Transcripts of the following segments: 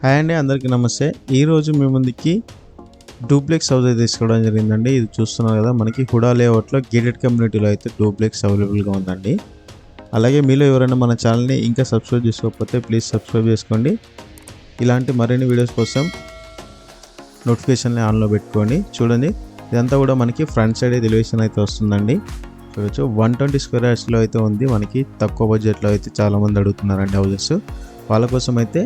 Hi అండి, అందరికీ నమస్తే. ఈరోజు మీ ముందుకి డూప్లెక్స్ హౌస్ అయితే తీసుకోవడం జరిగిందండి. ఇది చూస్తున్నారు కదా, మనకి హుడా లేఅవుట్లో గేటెడ్ కమ్యూనిటీలో అయితే డూప్లెక్స్ అవైలబుల్గా ఉందండి. అలాగే మీలో ఎవరైనా మన ఛానల్ని ఇంకా సబ్స్క్రైబ్ చేసుకోకపోతే ప్లీజ్ సబ్స్క్రైబ్ చేసుకోండి. ఇలాంటి మరిన్ని వీడియోస్ కోసం నోటిఫికేషన్ని ఆన్లో పెట్టుకోండి. చూడండి, ఇదంతా కూడా మనకి ఫ్రంట్ సైడ్ ఎలివేషన్ అయితే వస్తుందండి. చూడొచ్చు, 120 స్క్వేర్ యార్డ్స్లో అయితే ఉంది. మనకి తక్కువ బడ్జెట్లో అయితే చాలామంది అడుగుతున్నారండి హౌజెస్. వాళ్ళ కోసం అయితే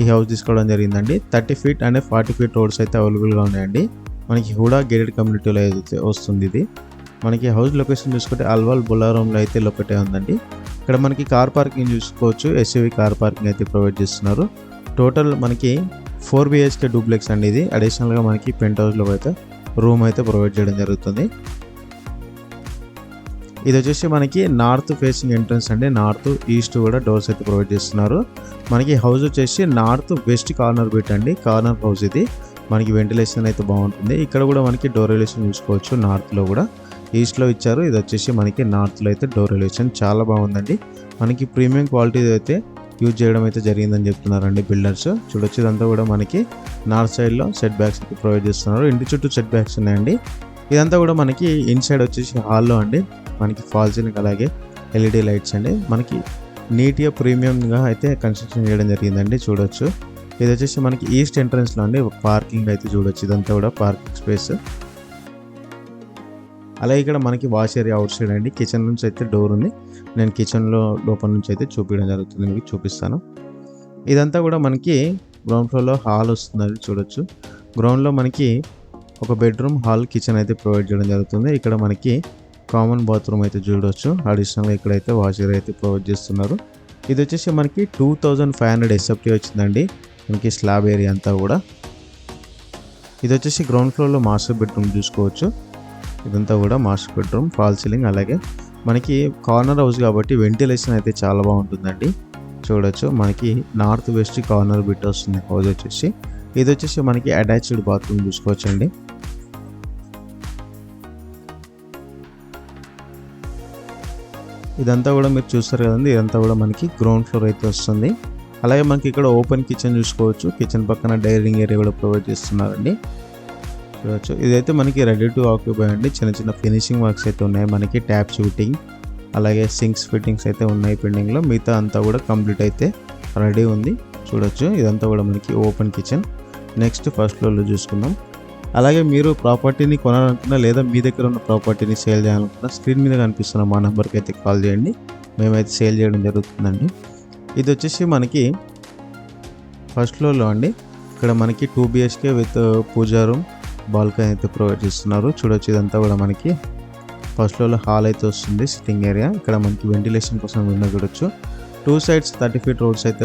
ఈ హౌస్ తీసుకోవడం జరిగిందండి. 30 ఫీట్ అండ్ 40 ఫీట్ రోడ్స్ అయితే అవైలబుల్గా ఉన్నాయండి. మనకి హుడా గేటెడ్ కమ్యూనిటీలో అయితే వస్తుంది. ఇది మనకి హౌస్ లొకేషన్ చూసుకుంటే అల్వాల్ బొల్లారంలో అయితే లొకేట్ అయి ఉందండి. ఇక్కడ మనకి కార్ పార్కింగ్ చూసుకోవచ్చు. ఎస్యూవీ కార్ పార్కింగ్ అయితే ప్రొవైడ్ చేస్తున్నారు. టోటల్ మనకి 4 BHK డూప్లెక్స్ అండి. ఇది అడిషనల్గా మనకి పెంట్ హౌస్లో అయితే రూమ్ అయితే ప్రొవైడ్ చేయడం జరుగుతుంది. ఇది వచ్చేసి మనకి నార్త్ ఫేసింగ్ ఎంట్రన్స్ అండి. నార్త్ ఈస్ట్ కూడా డోర్స్ అయితే ప్రొవైడ్ చేస్తున్నారు. మనకి హౌస్ వచ్చేసి నార్త్ వెస్ట్ కార్నర్ బిట్ అండి. కార్నర్ హౌస్ ఇది. మనకి వెంటిలేషన్ అయితే బాగుంటుంది. ఇక్కడ కూడా మనకి డోర్ ఎలివేషన్ చూసుకోవచ్చు. నార్త్లో కూడా ఈస్ట్లో ఇచ్చారు. ఇది వచ్చేసి మనకి నార్త్లో అయితే డోర్ ఎలివేషన్ చాలా బాగుందండి. మనకి ప్రీమియం క్వాలిటీ అయితే యూజ్ చేయడం అయితే జరిగిందని చెప్తున్నారండి బిల్డర్స్. చూడొచ్చు, ఇదంతా కూడా మనకి నార్త్ సైడ్లో సెట్ బ్యాక్స్ అయితే ప్రొవైడ్ చేస్తున్నారు. ఇంటి చుట్టూ సెట్ బ్యాక్స్ ఉన్నాయండి. ఇదంతా కూడా మనకి ఇన్సైడ్ వచ్చేసి హాల్లో అండి. మనకి ఫాల్ సీలింగ్ అలాగే LED లైట్స్ అండి. మనకి నీట్గా ప్రీమియంగా అయితే కన్స్ట్రక్షన్ చేయడం జరిగిందండి. చూడొచ్చు, ఇది వచ్చేసి మనకి ఈస్ట్ ఎంట్రన్స్లో అండి. పార్కింగ్ అయితే చూడొచ్చు, ఇదంతా కూడా పార్కింగ్ స్పేస్. అలాగే ఇక్కడ మనకి వాష్ ఏరియా అవుట్ సైడ్ అండి. కిచెన్ నుంచి అయితే డోర్ ఉంది. నేను కిచెన్లో లోపల నుంచి అయితే చూపించడం జరుగుతుంది. మీకు చూపిస్తాను. ఇదంతా కూడా మనకి గ్రౌండ్ ఫ్లోర్లో హాల్ వస్తుంది. చూడొచ్చు, గ్రౌండ్లో మనకి ఒక బెడ్రూమ్, హాల్, కిచెన్ అయితే ప్రొవైడ్ చేయడం జరుగుతుంది. ఇక్కడ మనకి కామన్ బాత్రూమ్ అయితే చూడవచ్చు. అడిషనల్గా ఇక్కడైతే వాష్ ఏరియా అయితే ప్రొవైడ్ చేస్తున్నారు. ఇది వచ్చేసి మనకి 2500 SFT వచ్చిందండి. మనకి స్లాబ్ ఏరియా అంతా కూడా. ఇది వచ్చేసి గ్రౌండ్ ఫ్లోర్లో మాస్టర్ బెడ్రూమ్ చూసుకోవచ్చు. ఇదంతా కూడా మాస్టర్ బెడ్రూమ్, ఫాల్ సీలింగ్. అలాగే మనకి కార్నర్ హౌస్ కాబట్టి వెంటిలేషన్ అయితే చాలా బాగుంటుందండి. చూడొచ్చు, మనకి నార్త్ వెస్ట్ కార్నర్ బిట్ వస్తుంది హౌస్ వచ్చేసి. ఇది వచ్చేసి మనకి అటాచ్డ్ బాత్రూమ్ చూసుకోవచ్చు అండి. ఇదంతా కూడా మీరు చూస్తారు కదండి. ఇదంతా కూడా మనకి గ్రౌండ్ ఫ్లోర్ అయితే వస్తుంది. అలాగే మనకి ఇక్కడ ఓపెన్ కిచెన్ చూసుకోవచ్చు. కిచెన్ పక్కన డైనింగ్ ఏరియా కూడా ప్రొవైడ్ చేస్తున్నారండి. చూడవచ్చు, ఇదైతే మనకి రెడీ టు ఆక్యుపై అండి. చిన్న చిన్న ఫినిషింగ్ వర్క్స్ అయితే ఉన్నాయి. మనకి ట్యాప్స్ ఫిట్టింగ్ అలాగే సింక్స్ ఫిట్టింగ్స్ అయితే ఉన్నాయి పెండింగ్లో. మిగతా అంతా కూడా కంప్లీట్ అయితే రెడీ ఉంది. చూడొచ్చు, ఇదంతా కూడా మనకి ఓపెన్ కిచెన్. నెక్స్ట్ ఫస్ట్ ఫ్లోర్లో చూసుకుందాం. అలాగే మీరు ప్రాపర్టీని కొనాలనుకున్నా లేదా మీ దగ్గర ఉన్న ప్రాపర్టీని సేల్ చేయాలనుకున్నా స్క్రీన్ మీద కనిపిస్తున్న మా నెంబర్కి అయితే కాల్ చేయండి. మేమైతే సేల్ చేయడం జరుగుతుందండి. ఇది వచ్చేసి మనకి ఫస్ట్ ఫ్లోర్లో అండి. ఇక్కడ మనకి 2 BHK with pooja room, balcony అయితే ప్రొవైడ్ చేస్తున్నారు. చూడొచ్చు, ఇదంతా కూడా మనకి ఫస్ట్ ఫ్లోర్లో హాల్ అయితే వస్తుంది, సిట్టింగ్ ఏరియా. ఇక్కడ మనకి వెంటిలేషన్ కోసం విండో చూడొచ్చు. 2 సైడ్స్ 30 ఫీట్ రోడ్స్ అయితే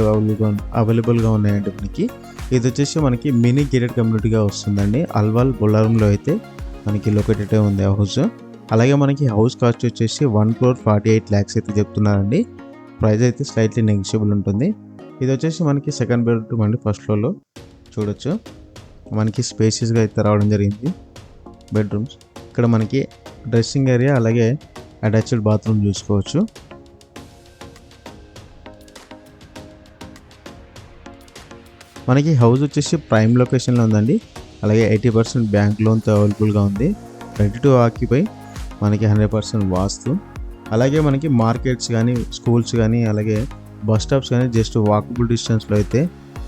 అవైలబుల్గా ఉన్నాయండి మనకి. ఇది వచ్చేసి మనకి మినీ గేటెడ్ కమ్యూనిటీగా వస్తుందండి. అల్వాల్ బొల్లారంలో అయితే మనకి లొకేటెడ్ ఉంది హౌస్. అలాగే మనకి హౌస్ కాస్ట్ వచ్చేసి 1,48 lakhs అయితే చెప్తున్నారండి. ప్రైస్ అయితే స్లైట్లీ నెగిషియబుల్ ఉంటుంది. ఇది వచ్చేసి మనకి సెకండ్ బెడ్రూమ్ అండి. ఫస్ట్ ఫ్లోర్లో చూడొచ్చు, మనకి స్పేసియస్గా అయితే రావడం జరిగింది బెడ్రూమ్స్. ఇక్కడ మనకి డ్రెస్సింగ్ ఏరియా అలాగే అటాచ్డ్ బాత్రూమ్ చూసుకోవచ్చు. మనకి హౌస్ వచ్చేసి ప్రైమ్ లొకేషన్లో ఉందండి. అలాగే 80% బ్యాంక్ లోన్తో అవైలబుల్గా ఉంది. రెడీ టు ఆక్యుపై, మనకి 100% వాస్తు. అలాగే మనకి మార్కెట్స్ కానీ, స్కూల్స్ కానీ, అలాగే బస్ స్టాప్స్ కానీ జస్ట్ వాకబుల్ డిస్టెన్స్లో అయితే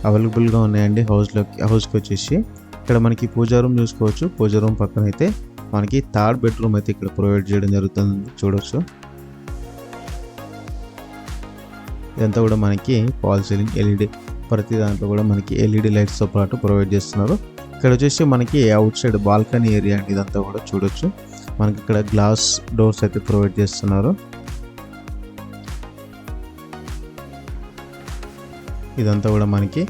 అవైలబుల్గా ఉన్నాయండి హౌస్కి వచ్చేసి. ఇక్కడ మనకి పూజా రూమ్ చూసుకోవచ్చు. పూజా రూమ్ పక్కన అయితే మనకి 3rd బెడ్రూమ్ అయితే ఇక్కడ ప్రొవైడ్ చేయడం జరుగుతుంది. చూడవచ్చు, ఇదంతా కూడా మనకి ఫాల్ సీలింగ్, LED, ప్రతి దాంట్లో కూడా మనకి LED లైట్స్తో పాటు ప్రొవైడ్ చేస్తున్నారు. ఇక్కడ వచ్చేసి మనకి అవుట్ సైడ్ బాల్కనీ ఏరియా అండి. ఇదంతా కూడా చూడొచ్చు, మనకి ఇక్కడ గ్లాస్ డోర్స్ అయితే ప్రొవైడ్ చేస్తున్నారు. ఇదంతా కూడా మనకి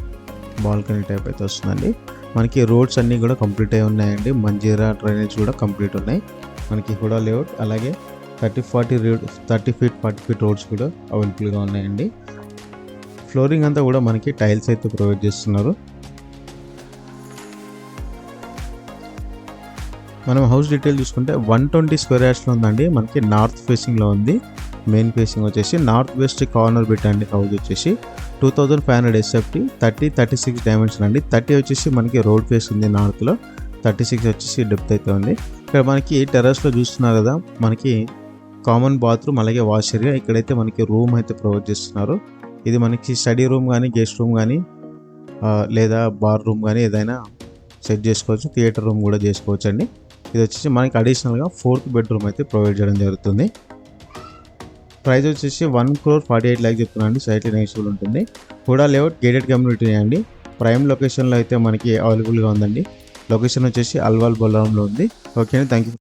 బాల్కనీ టైప్ అయితే వస్తుందండి. మనకి రోడ్స్ అన్నీ కూడా కంప్లీట్ అయి ఉన్నాయండి. మంజీరా డ్రైనేజ్ కూడా కంప్లీట్ ఉన్నాయి. మనకి హుడా లేఅవుట్ అలాగే 30 ఫీట్ 40 ఫీట్ రోడ్స్ కూడా అవైలబుల్గా ఉన్నాయండి. ఫ్లోరింగ్ అంతా కూడా మనకి టైల్స్ అయితే ప్రొవైడ్ చేస్తున్నారు. మనం హౌస్ డీటెయిల్ చూసుకుంటే 120 స్క్వేర్ యార్డ్స్లో ఉందండి. మనకి నార్త్ ఫేసింగ్లో ఉంది. మెయిన్ ఫేసింగ్ వచ్చేసి నార్త్ వెస్ట్ కార్నర్ బిట్ అండి. హౌస్ వచ్చేసి 2500 SFT, 36 డైమెన్షన్ అండి. 30 వచ్చేసి మనకి రోడ్ ఫేస్ ఉంది నార్త్లో, 36 వచ్చేసి డెప్త్ అయితే ఉంది. ఇక్కడ మనకి టెర్రస్లో చూస్తున్నారు కదా, మనకి కామన్ బాత్రూమ్ అలాగే వాష్ ఏరియా. ఇక్కడైతే మనకి రూమ్ అయితే ప్రొవైడ్ చేస్తున్నారు. ఇది మనకి స్టడీ రూమ్ కానీ, గెస్ట్ రూమ్ కానీ, లేదా బార్ రూమ్ కానీ ఏదైనా సెట్ చేసుకోవచ్చు. థియేటర్ రూమ్ కూడా చేసుకోవచ్చు అండి. ఇది వచ్చేసి మనకి అడిషనల్గా 4th బెడ్రూమ్ అయితే ప్రొవైడ్ చేయడం జరుగుతుంది. ప్రైస్ వచ్చేసి 1,48 lakhs చెప్తున్నాను అండి. సైట్లీ నెగోషియబుల్ ఉంటుంది. హుడా లేఅవుట్ గేటెడ్ కమ్యూనిటీ అండి. ప్రైమ్ లొకేషన్లో అయితే మనకి అవైలబుల్గా ఉందండి. లొకేషన్ వచ్చేసి అల్వాల్ బొల్లారంలో ఉంది. ఓకే అండి, థ్యాంక్ యూ.